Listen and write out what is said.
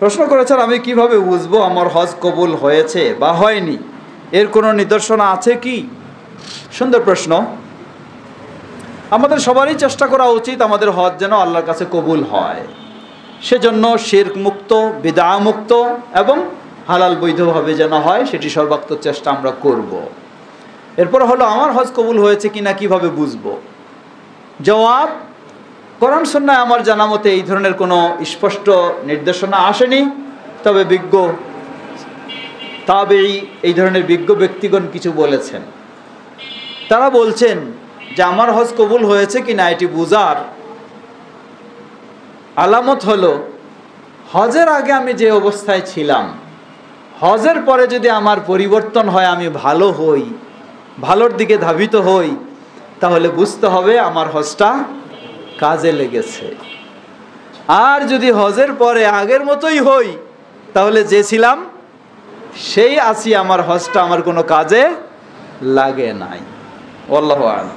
প্রশ্ন করেছেন, আমি কিভাবে বুঝবো আমার হজ কবুল হয়েছে বা হয়নি, এর কোনো নিদর্শন আছে কি? সুন্দর প্রশ্ন। আমাদের সবারই চেষ্টা করা উচিত আমাদের হজ যেন আল্লাহর কাছে কবুল হয়। সেজন্য শিরক মুক্ত, বিদআ মুক্ত এবং হালাল বৈধভাবে যেন হয়, সেটি সর্বাত্মক চেষ্টা আমরা করব। এরপর হলো আমার হজ কবুল হয়েছে কিনা কিভাবে বুঝবো? জবাব, কোরআন সুন্নাহয় আমার জানা মতে এই ধরনের কোনো স্পষ্ট নির্দেশনা আসেনি। তবে বিজ্ঞ তাবেঈ, এই ধরনের বিজ্ঞ ব্যক্তিগণ কিছু বলেছেন। তারা বলছেন যে আমার হজ কবুল হয়েছে কিনা এটি বুঝার আলামত হলো, হজের আগে আমি যে অবস্থায় ছিলাম, হজের পরে যদি আমার পরিবর্তন হয়, আমি ভালো হই, ভালোর দিকে ধাবিত হই, তাহলে বুঝতে হবে আমার হজটা কাজে লেগেছে। আর যদি হজের পরে আগের মতোই হই, তাহলে যে ছিলাম সেই আছি, আমার হজটা আমার কোনো কাজে লাগে নাই। আল্লাহু আ'লাম।